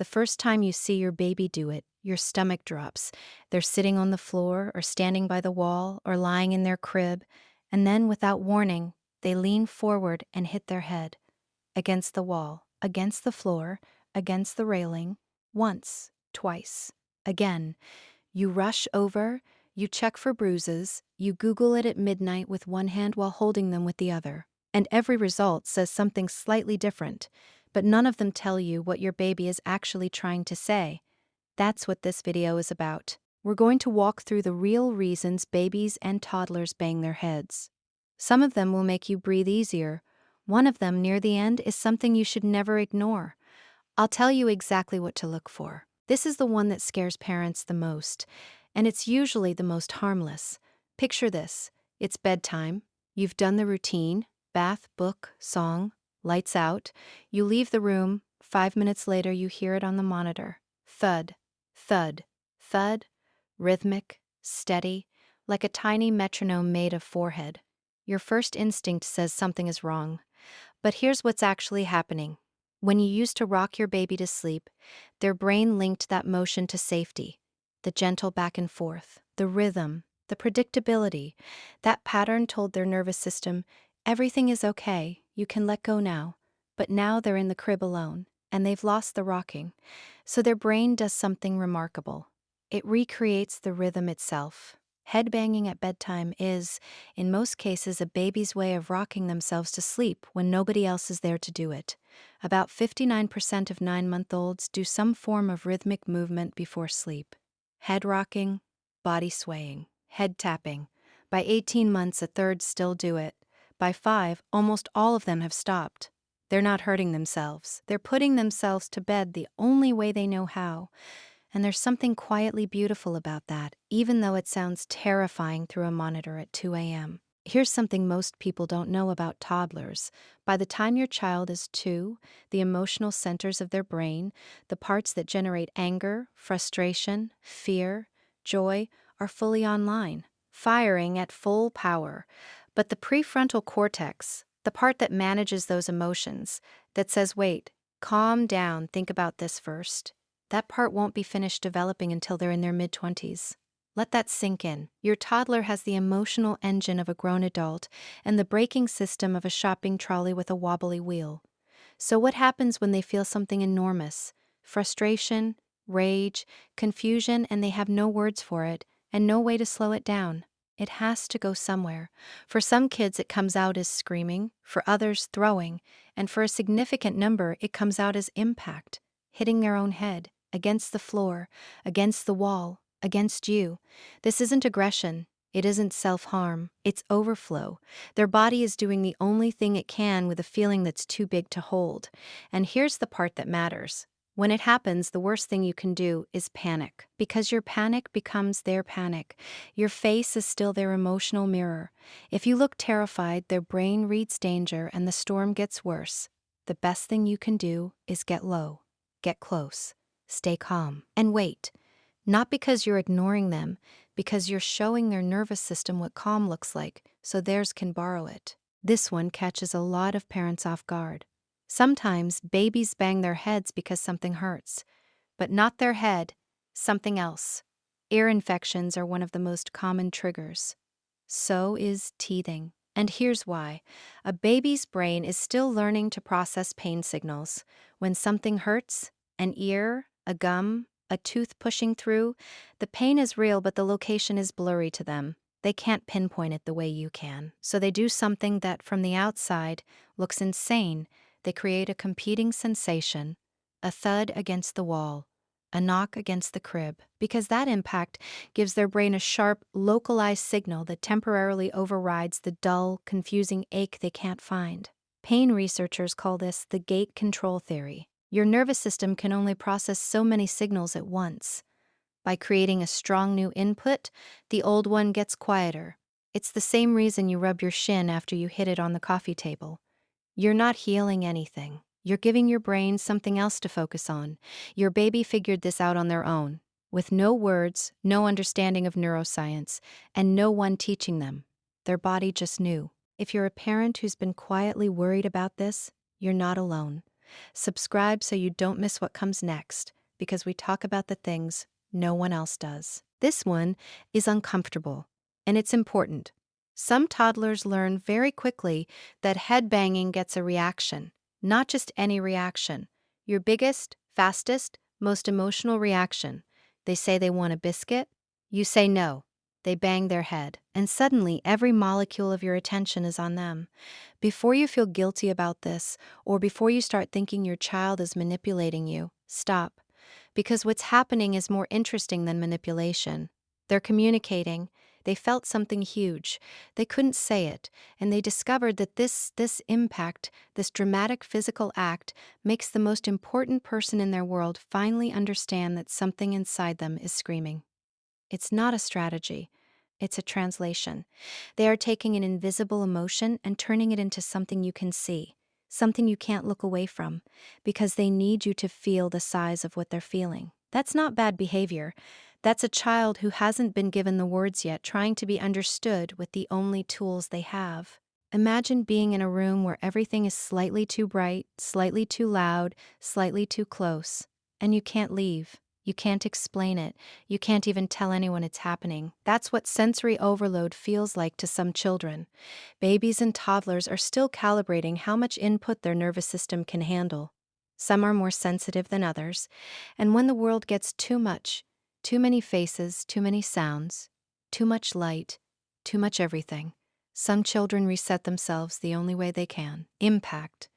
The first time you see your baby do it, your stomach drops. They're sitting on the floor or standing by the wall or lying in their crib, and then, without warning, they lean forward and hit their head against the wall, against the floor, against the railing, once, twice, again. You rush over, you check for bruises, you Google it at midnight with one hand while holding them with the other. And every result says something slightly different, but none of them tell you what your baby is actually trying to say. That's what this video is about. We're going to walk through the real reasons babies and toddlers bang their heads. Some of them will make you breathe easier. One of them, near the end, is something you should never ignore. I'll tell you exactly what to look for. This is the one that scares parents the most, and it's usually the most harmless. Picture this. It's bedtime. You've done the routine, bath, book, song, lights out. You leave the room. 5 minutes later, you hear it on the monitor. Thud, thud, thud, rhythmic, steady, like a tiny metronome made of forehead. Your first instinct says something is wrong. But here's what's actually happening. When you used to rock your baby to sleep, their brain linked that motion to safety. The gentle back and forth, the rhythm, the predictability. That pattern told their nervous system, everything is okay, you can let go now. But now they're in the crib alone, and they've lost the rocking. So their brain does something remarkable. It recreates the rhythm itself. Headbanging at bedtime is, in most cases, a baby's way of rocking themselves to sleep when nobody else is there to do it. About 59% of 9-month-olds do some form of rhythmic movement before sleep. Head rocking, body swaying, head tapping. By 18 months, a third still do it. By 5, almost all of them have stopped. They're not hurting themselves. They're putting themselves to bed the only way they know how. And there's something quietly beautiful about that, even though it sounds terrifying through a monitor at 2 a.m. Here's something most people don't know about toddlers. By the time your child is 2, the emotional centers of their brain, the parts that generate anger, frustration, fear, joy, are fully online, firing at full power. But the prefrontal cortex, the part that manages those emotions, that says, wait, calm down, think about this first, that part won't be finished developing until they're in their mid-20s. Let that sink in. Your toddler has the emotional engine of a grown adult and the braking system of a shopping trolley with a wobbly wheel. So what happens when they feel something enormous? Frustration, rage, confusion, and they have no words for it and no way to slow it down. It has to go somewhere. For some kids, it comes out as screaming, for others, throwing, and for a significant number, it comes out as impact, hitting their own head, against the floor, against the wall, against you. This isn't aggression. It isn't self-harm. It's overflow. Their body is doing the only thing it can with a feeling that's too big to hold. And here's the part that matters. When it happens, the worst thing you can do is panic, because your panic becomes their panic. Your face is still their emotional mirror. If you look terrified, their brain reads danger and the storm gets worse. The best thing you can do is get low, get close. Stay calm, and wait. Not because you're ignoring them, because you're showing their nervous system what calm looks like, so theirs can borrow it. This one catches a lot of parents off guard. Sometimes babies bang their heads because something hurts, but not their head, something else. Ear infections are one of the most common triggers. So is teething. And here's why. A baby's brain is still learning to process pain signals. When something hurts, an ear, a gum, a tooth pushing through, the pain is real, but the location is blurry to them. They can't pinpoint it the way you can. So they do something that, from the outside, looks insane. They create a competing sensation, a thud against the wall, a knock against the crib, because that impact gives their brain a sharp, localized signal that temporarily overrides the dull, confusing ache they can't find. Pain researchers call this the gate control theory. Your nervous system can only process so many signals at once. By creating a strong new input, the old one gets quieter. It's the same reason you rub your shin after you hit it on the coffee table. You're not healing anything. You're giving your brain something else to focus on. Your baby figured this out on their own, with no words, no understanding of neuroscience, and no one teaching them. Their body just knew. If you're a parent who's been quietly worried about this, you're not alone. Subscribe so you don't miss what comes next, because we talk about the things no one else does. This one is uncomfortable, and it's important. Some toddlers learn very quickly that head banging gets a reaction, not just any reaction. Your biggest, fastest, most emotional reaction. They say they want a biscuit. You say no. They bang their head, and suddenly every molecule of your attention is on them. Before you feel guilty about this, or before you start thinking your child is manipulating you, stop. Because what's happening is more interesting than manipulation. They're communicating. They felt something huge. They couldn't say it, and they discovered that this impact, this dramatic physical act, makes the most important person in their world finally understand that something inside them is screaming. It's not a strategy. It's a translation. They are taking an invisible emotion and turning it into something you can see, something you can't look away from, because they need you to feel the size of what they're feeling. That's not bad behavior. That's a child who hasn't been given the words yet, trying to be understood with the only tools they have. Imagine being in a room where everything is slightly too bright, slightly too loud, slightly too close, and you can't leave. You can't explain it. You can't even tell anyone it's happening. That's what sensory overload feels like to some children. Babies and toddlers are still calibrating how much input their nervous system can handle. Some are more sensitive than others, and when the world gets too much, too many faces, too many sounds, too much light, too much everything, some children reset themselves the only way they can: impact.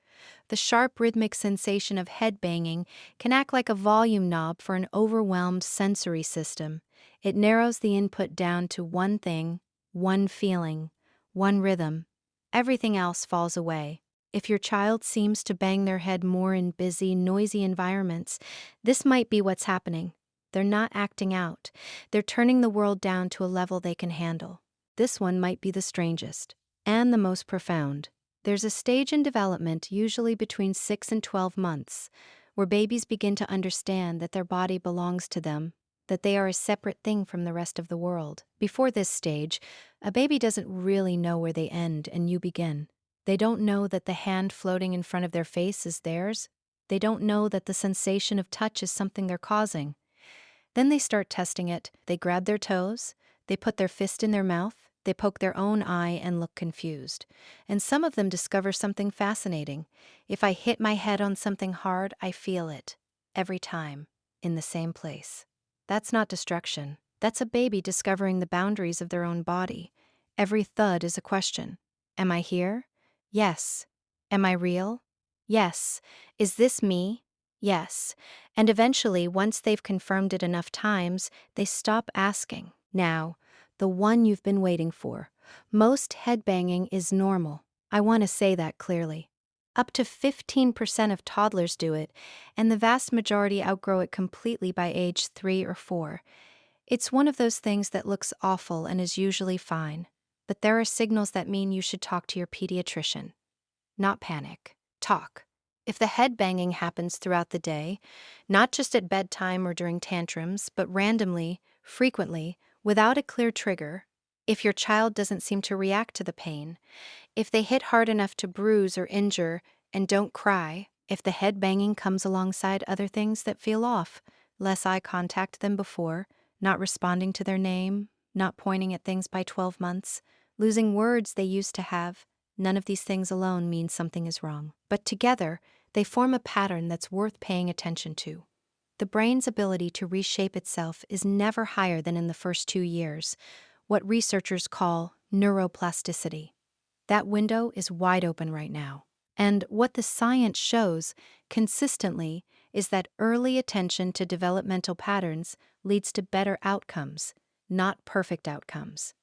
The sharp rhythmic sensation of head banging can act like a volume knob for an overwhelmed sensory system. It narrows the input down to one thing, one feeling, one rhythm. Everything else falls away. If your child seems to bang their head more in busy, noisy environments, this might be what's happening. They're not acting out. They're turning the world down to a level they can handle. This one might be the strangest and the most profound. There's a stage in development, usually between 6 and 12 months, where babies begin to understand that their body belongs to them, that they are a separate thing from the rest of the world. Before this stage, a baby doesn't really know where they end and you begin. They don't know that the hand floating in front of their face is theirs. They don't know that the sensation of touch is something they're causing. Then they start testing it. They grab their toes, they put their fist in their mouth, they poke their own eye and look confused. And some of them discover something fascinating. If I hit my head on something hard, I feel it. Every time. In the same place. That's not destruction. That's a baby discovering the boundaries of their own body. Every thud is a question. Am I here? Yes. Am I real? Yes. Is this me? Yes. And eventually, once they've confirmed it enough times, they stop asking. Now, the one you've been waiting for. Most head banging is normal. I want to say that clearly. Up to 15% of toddlers do it, and the vast majority outgrow it completely by age 3 or 4. It's one of those things that looks awful and is usually fine, but there are signals that mean you should talk to your pediatrician. Not panic. Talk. If the head banging happens throughout the day, not just at bedtime or during tantrums, but randomly, frequently, without a clear trigger, if your child doesn't seem to react to the pain, if they hit hard enough to bruise or injure and don't cry, if the head banging comes alongside other things that feel off, less eye contact than before, not responding to their name, not pointing at things by 12 months, losing words they used to have, none of these things alone mean something is wrong. But together, they form a pattern that's worth paying attention to. The brain's ability to reshape itself is never higher than in the first 2 years, what researchers call neuroplasticity. That window is wide open right now. And what the science shows consistently is that early attention to developmental patterns leads to better outcomes, not perfect outcomes.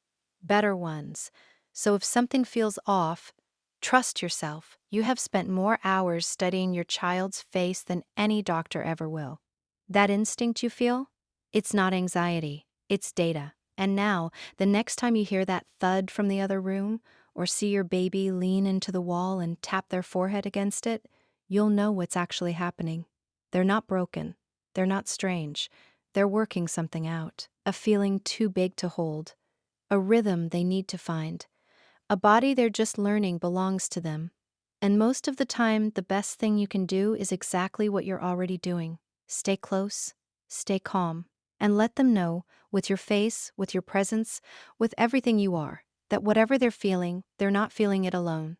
Better ones. So if something feels off, trust yourself. You have spent more hours studying your child's face than any doctor ever will. That instinct you feel? It's not anxiety, it's data. And now, the next time you hear that thud from the other room, or see your baby lean into the wall and tap their forehead against it, you'll know what's actually happening. They're not broken. They're not strange. They're working something out. A feeling too big to hold. A rhythm they need to find. A body they're just learning belongs to them. And most of the time, the best thing you can do is exactly what you're already doing. Stay close, stay calm, and let them know, with your face, with your presence, with everything you are, that whatever they're feeling, they're not feeling it alone.